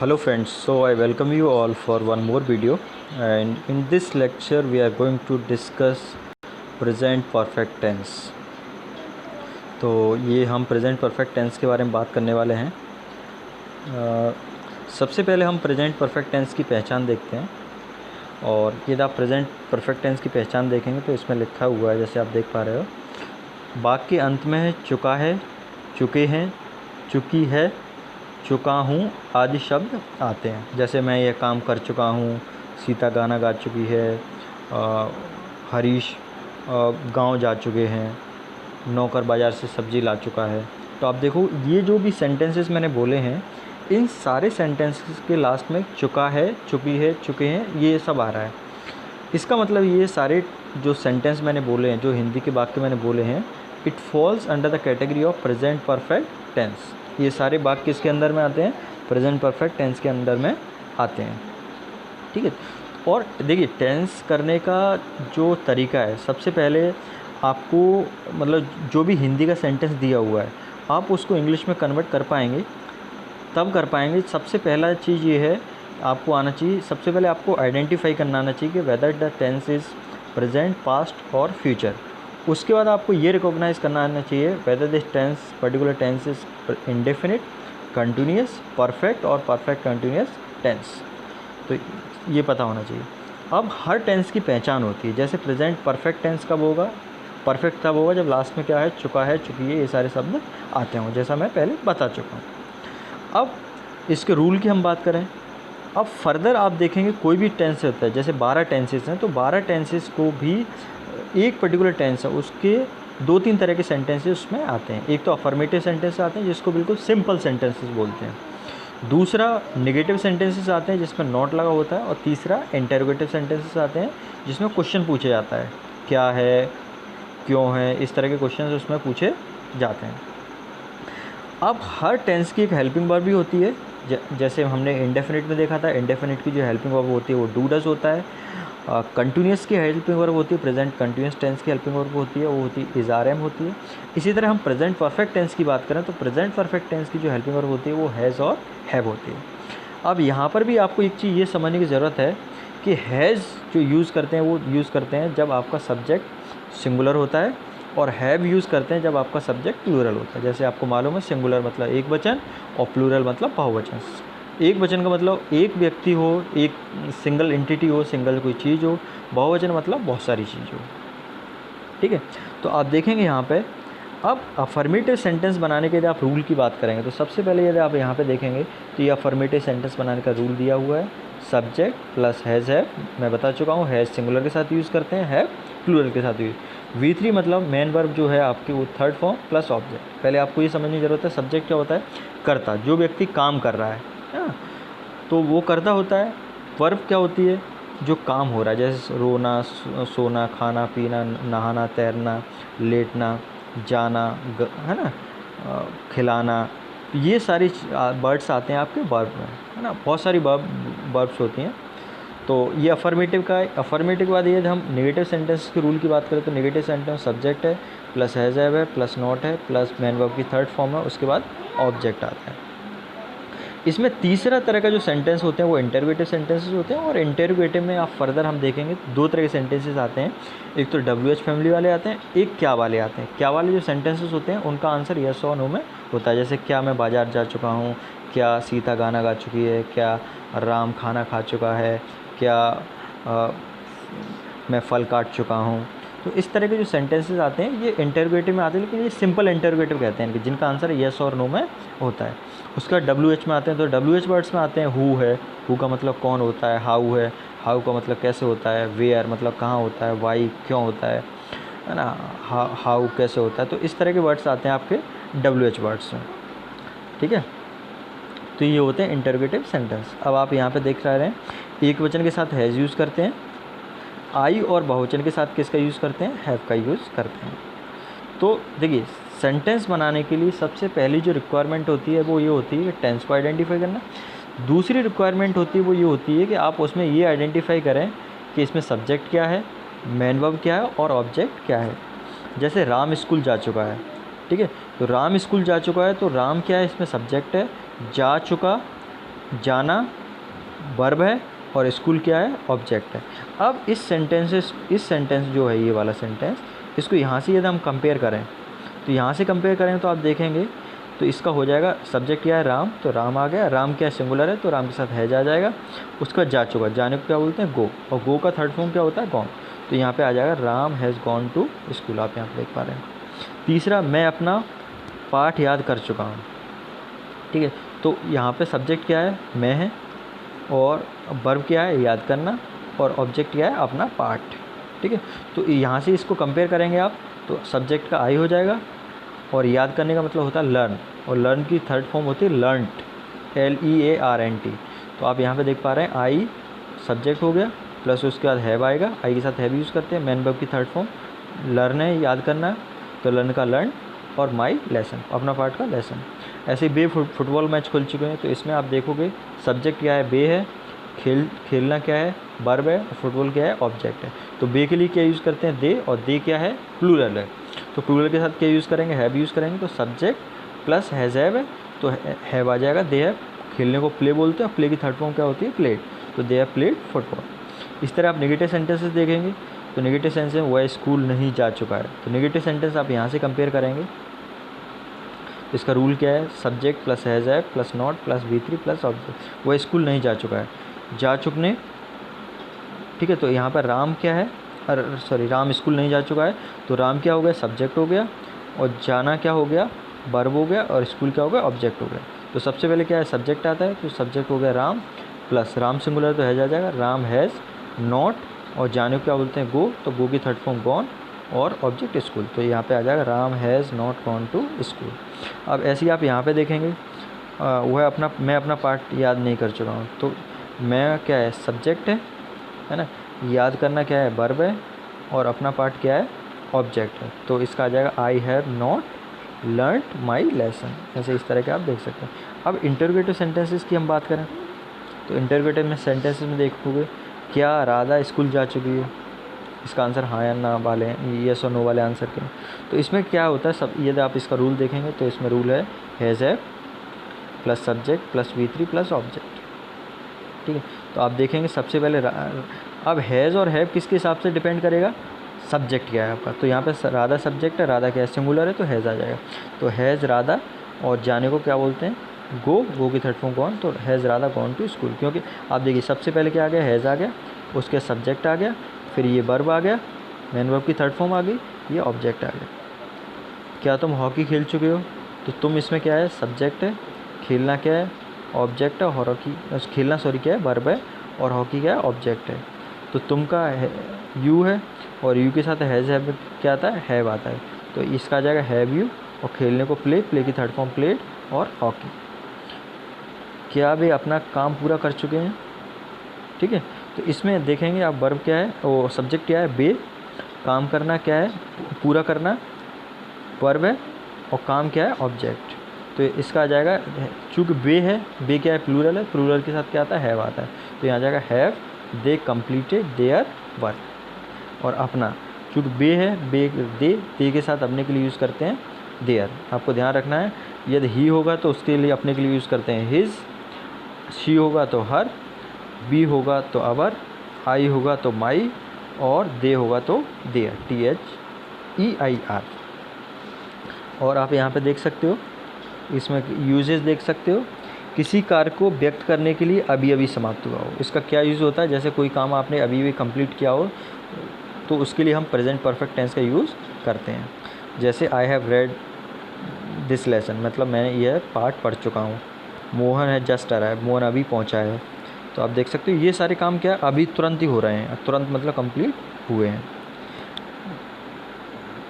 Hello friends, so I welcome you all for one more video, and in this lecture we are going to discuss present perfect tense। तो ये हम present perfect tense के बारे में बात करने वाले हैं। सबसे पहले हम प्रेजेंट परफेक्ट टेंस की पहचान देखते हैं। और यदि आप प्रेजेंट परफेक्ट टेंस की पहचान देखेंगे तो इसमें लिखा हुआ है, जैसे आप देख पा रहे हो, वाक्य के अंत में है चुका है, चुके हैं, चुकी है, चुका हूँ आदि शब्द आते हैं। जैसे मैं यह काम कर चुका हूँ, सीता गाना गा चुकी है, हरीश गांव जा चुके हैं, नौकर बाज़ार से सब्ज़ी ला चुका है। तो आप देखो, ये जो भी सेंटेंसेस मैंने बोले हैं, इन सारे सेंटेंसेस के लास्ट में चुका है, चुकी है, चुके हैं, ये सब आ रहा है। इसका मतलब ये सारे जो सेंटेंस मैंने बोले हैं, जो हिंदी के वाक्य मैंने बोले हैं, it falls under the category of present perfect tense. ये सारे वाक्य किसके अंदर में आते हैं? प्रेजेंट परफेक्ट टेंस के अंदर में आते हैं। ठीक है। और देखिए, टेंस करने का जो तरीका है, सबसे पहले आपको मतलब जो भी हिंदी का सेंटेंस दिया हुआ है, आप उसको इंग्लिश में कन्वर्ट कर पाएंगे, तब कर पाएंगे। सबसे पहला चीज़ ये है, आपको आना चाहिए, सबसे पहले आपको आइडेंटिफाई करना आना चाहिए कि whether the tense is present, past और फ्यूचर। उसके बाद आपको ये रिकॉग्नाइज़ करना आना चाहिए whether this tense, particular tense is indefinite, continuous, perfect और परफेक्ट कंटिन्यूस टेंस। तो ये पता होना चाहिए। अब हर टेंस की पहचान होती है। जैसे प्रेजेंट परफेक्ट टेंस कब होगा, परफेक्ट तब होगा जब लास्ट में क्या है, चुका है, चुकी है, ये सारे शब्द आते हों, जैसा मैं पहले बता चुका हूँ। अब इसके रूल की हम बात करें, अब फर्दर आप देखेंगे कोई भी टेंस होता है, जैसे 12 टेंसेस हैं, तो 12 टेंसेस को भी एक पर्टिकुलर टेंस है, उसके 2-3 तरह के सेंटेंसेस उसमें आते हैं। एक तो अफर्मेटिव सेंटेंस आते हैं, जिसको बिल्कुल सिंपल सेंटेंसेस बोलते हैं। दूसरा नेगेटिव सेंटेंसेस आते हैं, जिसमें नॉट लगा होता है। और तीसरा इंटरोगेटिव सेंटेंसेस आते हैं, जिसमें क्वेश्चन पूछे जाता है, क्या है, क्यों है, इस तरह के क्वेश्चन उसमें पूछे जाते हैं। अब हर टेंस की एक हेल्पिंग वर्ब भी होती है। जैसे हमने इंडेफिनिट में देखा था, इंडेफिनिट की जो हेल्पिंग वर्ब होती है वो डू डज होता है। कंटिन्यूस की हेल्पिंग वर्ब होती है, प्रेजेंट कंटिन्यूस टेंस की हेल्पिंग वर्ब होती है, वो होती है इज़ आर एम होती है। इसी तरह हम प्रेजेंट परफेक्ट टेंस की बात करें तो प्रेजेंट परफेक्ट टेंस की जो हेल्पिंग वर्ब होती है वो हैज़ और हैव होती है। अब यहाँ पर भी आपको एक चीज़ ये समझने की ज़रूरत है कि हैज़ जो यूज़ करते हैं वो यूज़ करते हैं जब आपका सब्जेक्ट सिंगुलर होता है, और हैव यूज़ करते हैं जब आपका सब्जेक्ट प्लूरल होता है। जैसे आपको मालूम है, सिंगुलर मतलब एक वचन और प्लूरल मतलब बहुवचन। एक वचन का मतलब एक व्यक्ति हो, एक सिंगल एंटिटी हो, सिंगल कोई चीज़ हो। बहुवचन मतलब बहुत सारी चीज़ हो। ठीक है। तो आप देखेंगे यहाँ पे, अब अफर्मेटिव सेंटेंस बनाने के यदि आप रूल की बात करेंगे तो सबसे पहले यदि आप यहाँ पे देखेंगे तो ये अफर्मेटिव सेंटेंस बनाने का रूल दिया हुआ है, सब्जेक्ट प्लस हैज़ हैव। मैं बता चुका हूँ, हैज़ सिंगुलर के साथ यूज़ करते हैं, हैव प्लूरल के साथ यूज़। V3 मतलब मेन वर्ब जो है आपकी वो थर्ड फॉर्म प्लस ऑब्जेक्ट। पहले आपको ये समझने की ज़रूरत है, सब्जेक्ट क्या होता है? कर्ता, जो व्यक्ति काम कर रहा है ना, तो वो कर्ता होता है। वर्ब क्या होती है? जो काम हो रहा है, जैसे रोना, सोना, खाना पीना, नहाना, तैरना, लेटना, जाना, है ना, खिलाना, ये सारी वर्ड्स आते हैं आपके वर्ब में, है ना। बहुत सारी वर्ब्स होती हैं। तो ये अफर्मेटिव का है। अफर्मेटिव के बाद ये हम नेगेटिव सेंटेंस के रूल की बात करें तो नेगेटिव सेंटेंस सब्जेक्ट है प्लस हैज़ हैव है प्लस नॉट है प्लस मेन वर्ब की थर्ड फॉर्म है, उसके बाद ऑब्जेक्ट आता है। इसमें तीसरा तरह का जो सेंटेंस होते हैं वो इंटरोगेटिव सेंटेंसेस होते हैं। और इंटरोगेटिव में आप फर्दर हम देखेंगे 2 तरह के सेंटेंसेस आते हैं। एक तो WH फैमिली वाले आते हैं, एक क्या वाले आते हैं। क्या वाले जो सेंटेंसेस होते हैं उनका आंसर यस और नो में होता है। जैसे क्या मैं बाज़ार जा चुका हूँ, क्या सीता गाना गा चुकी है, क्या राम खाना खा चुका है, क्या मैं फल काट चुका हूँ। तो इस तरह के जो सेंटेंसेस आते हैं ये इंटरोगेटिव में आते हैं, लेकिन ये सिंपल इंटरोगेटिव कहते हैं, जिनका आंसर यस और नो में होता है। उसका WH में आते हैं, तो WH वर्ड्स में आते हैं हु है, हु का मतलब कौन होता है, हाउ है, हाउ का मतलब कैसे होता है, वेयर मतलब कहाँ होता है, वाई क्यों होता है ना, हाउ कैसे होता है। तो इस तरह के वर्ड्स आते हैं आपके WH वर्ड्स में। ठीक है। तो ये होते हैं इंटरोगेटिव सेंटेंस। अब आप यहाँ पे देख रहे हैं, एक वचन के साथ हैज़ यूज़ करते हैं, आई और बहुवचन के साथ किसका यूज़ करते हैं? हैव का यूज़ करते हैं। तो देखिए, सेंटेंस बनाने के लिए सबसे पहली जो रिक्वायरमेंट होती है वो ये होती है कि टेंस को आइडेंटिफाई करना। दूसरी रिक्वायरमेंट होती है वो ये होती है कि आप उसमें ये आइडेंटिफाई करें कि इसमें सब्जेक्ट क्या है, मेन वर्ब क्या है और ऑब्जेक्ट क्या है। जैसे राम स्कूल जा चुका है, ठीक है, तो राम स्कूल जा चुका है, तो राम क्या है? इसमें सब्जेक्ट है। जा चुका जाना वर्ब है और स्कूल क्या है, ऑब्जेक्ट है। अब इस सेंटेंस जो है ये वाला सेंटेंस, इसको यहाँ से यदि हम कंपेयर करें तो यहाँ से कंपेयर करें तो आप देखेंगे तो इसका हो जाएगा सब्जेक्ट क्या है, राम, तो राम आ गया। राम क्या है, सिंगुलर है, तो राम के साथ हैज आ जाएगा। उसके बाद जा चुका, जाने को क्या बोलते हैं, गो, और गो का थर्ड फॉर्म क्या होता है, गॉन। तो यहाँ पे आ जाएगा Ram has gone to school, आप यहाँ पे देख पा रहे हैं। तीसरा, मैं अपना पाठ याद कर चुका हूँ। ठीक है, तो यहाँ पे सब्जेक्ट क्या है, मैं है, और वर्ब क्या है, याद करना, और ऑब्जेक्ट क्या है, अपना पाठ। ठीक है, तो यहाँ से इसको कंपेयर करेंगे आप, तो सब्जेक्ट का आई हो जाएगा, और याद करने का मतलब होता है लर्न, और लर्न की थर्ड फॉर्म होती है लर्नट, LEARNT। तो आप यहाँ पे देख पा रहे हैं आई सब्जेक्ट हो गया, प्लस उसके बाद हैव आएगा, आई के साथ हैव यूज़ करते हैं। मैन वर्ब की थर्ड फॉर्म लर्न है, याद करना है, तो लर्न का लर्न, और माई लेसन, अपना पार्ट का लेसन। ऐसे बे फुटबॉल मैच खुल चुके हैं, तो इसमें आप देखोगे सब्जेक्ट क्या है, बे है, खेलना क्या है, वर्ब है, और फुटबॉल क्या है, ऑब्जेक्ट है। तो बे के लिए क्या यूज़ करते हैं, दे, और दे क्या है, प्लूरल है, तो प्लूरल के साथ क्या यूज़ करेंगे, हैव यूज़ करेंगे। तो सब्जेक्ट प्लस हैज़ हैव है, तो हैव आ जाएगा, दे हैव, खेलने को प्ले बोलते हैं, और प्ले की थर्ड फॉर्म क्या होती है, प्लेड, तो दे हैव प्लेड फुटबॉल। इस तरह आप नेगेटिव सेंटेंसेस देखेंगे, तो नेगेटिव सेंटेंस में वह स्कूल नहीं जा चुका है, तो नेगेटिव सेंटेंस आप यहाँ से कंपेयर करेंगे। इसका रूल क्या है, subject plus has have plus not plus V3 plus object, वह स्कूल नहीं जा चुका है, जा चुकने। ठीक है, तो यहाँ पर राम क्या है, राम स्कूल नहीं जा चुका है, तो राम क्या हो गया, सब्जेक्ट हो गया, और जाना क्या हो गया, वर्ब हो गया, और स्कूल क्या हो गया, ऑब्जेक्ट हो गया। तो सबसे पहले क्या है, सब्जेक्ट आता है, तो सब्जेक्ट हो गया राम, प्लस राम सिंगुलर तो हैज़ आ जाएगा, राम हैज़ नॉट, और जाने को क्या बोलते हैं, गो, तो गो की थर्ड फॉर्म गॉन, और ऑब्जेक्ट स्कूल, तो यहाँ पे आ जाएगा Ram has not gone to school. अब ऐसे ही आप यहाँ पे देखेंगे, वह मैं अपना पार्ट याद नहीं कर चुका हूँ, तो मैं क्या है, सब्जेक्ट है ना, याद करना क्या है, वर्ब है, और अपना पार्ट क्या है, ऑब्जेक्ट है, तो इसका आ जाएगा I have not learned my lesson. ऐसे इस तरह के आप देख सकते हैं। अब इंटरोगेटिव सेंटेंसेस की हम बात करें, तो इंटरोगेटिव में सेंटेंसेस में देखोगे, क्या राधा स्कूल जा चुकी है, इसका आंसर हाँ या ना वाले हैं, येस और नो वाले आंसर के। तो इसमें क्या होता है, सब यदि आप इसका रूल देखेंगे तो इसमें रूल है has have plus subject plus V3 plus object. ठीक है, तो आप देखेंगे सबसे पहले अब हैज़ और हैव किसके हिसाब से डिपेंड करेगा, सब्जेक्ट क्या है आपका, तो यहाँ पे राधा सब्जेक्ट है, राधा क्या है, सिंगुलर है, तो हैज़ आ जाएगा। तो हैज़ राधा, और जाने को क्या बोलते हैं, गो की थर्ड फॉर्म गॉन, तो has Radha gone to school. क्योंकि आप देखिए सबसे पहले क्या आ गया, हैज़ आ गया, उसके सब्जेक्ट आ गया, फिर ये वर्ब आ गया, मैन वर्ब की थर्ड फॉर्म आ गई, ये ऑब्जेक्ट आ गया। क्या तुम हॉकी खेल चुके हो, तो तुम इसमें क्या है, सब्जेक्ट है, खेलना क्या है, ऑब्जेक्ट है, और हॉकी खेलना क्या है, वर्ब है, और हॉकी क्या है, ऑब्जेक्ट है। तो तुम का यू है, और यू के साथ हैज़ हैव क्या आता है, हैव आता है, तो इसका आ जाएगा हैव यू, और खेलने को प्ले की थर्ड फॉर्म प्लेड, और हॉकी। क्या वे अपना काम पूरा कर चुके हैं। ठीक है, तो इसमें देखेंगे आप वर्ब क्या है, वो सब्जेक्ट क्या है, बे, काम करना क्या है, पूरा करना, वर्ब है, और काम क्या है, ऑब्जेक्ट। तो इसका आ जाएगा, चूँकि बे है, बे क्या है, प्लूरल है, प्लूरल के साथ क्या आता है, हैव आता है, तो यहाँ आ जाएगा have they completed their work. और अपना, चूँकि बे है, बे दे के साथ अपने के लिए यूज़ करते हैं देयर, आपको ध्यान रखना है। यदि ही होगा तो उसके लिए अपने के लिए यूज़ करते हैं हिज, शी होगा तो हर, बी होगा तो अवर, आई होगा तो माई, और दे होगा तो देयर, THEIR। और आप यहाँ पे देख सकते हो, इसमें यूजेस देख सकते हो, किसी कार्य को व्यक्त करने के लिए अभी अभी समाप्त हुआ हो, इसका क्या यूज़ होता है, जैसे कोई काम आपने अभी अभी कंप्लीट किया हो, तो उसके लिए हम प्रेजेंट परफेक्ट टेंस का यूज़ करते हैं। जैसे I have read this lesson, मतलब मैंने यह पार्ट पढ़ चुका हूँ। मोहन है जस्ट अराइव, मोहन अभी पहुँचा है। तो आप देख सकते हो ये सारे काम क्या अभी तुरंत ही हो रहे हैं, तुरंत मतलब कंप्लीट हुए हैं।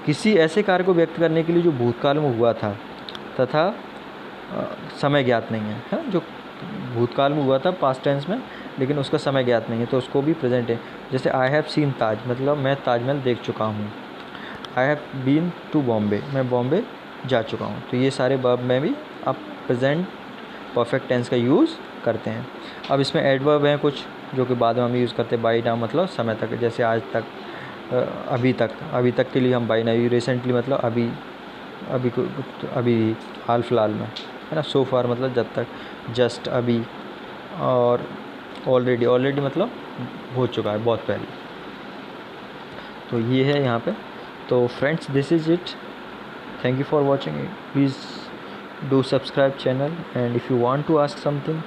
किसी ऐसे कार्य को व्यक्त करने के लिए जो भूतकाल में हुआ था तथा समय ज्ञात नहीं है, हाँ, जो भूतकाल में हुआ था पास्ट टेंस में, लेकिन उसका समय ज्ञात नहीं है, तो उसको भी प्रेजेंट है। जैसे आई हैव सीन ताज, मतलब मैं ताजमहल देख चुका हूँ। I have been to Bombay, मैं बॉम्बे जा चुका हूँ। तो ये सारे वर्ब में भी आप प्रेजेंट परफेक्ट टेंस का यूज़ करते हैं। अब इसमें एडवर्ब हैं कुछ जो कि बाद में हम यूज़ करते हैं, बाई नाउ मतलब समय तक, जैसे आज तक, अभी तक के लिए हम बाई नाउ, रिसेंटली मतलब अभी हाल फिलहाल में, है ना। सो फार मतलब जब तक, जस्ट अभी, और ऑलरेडी मतलब हो चुका है बहुत पहले। तो ये है यहाँ पे। तो friends, this is it. Thank you for watching it. Please do subscribe channel, and if you want to ask something,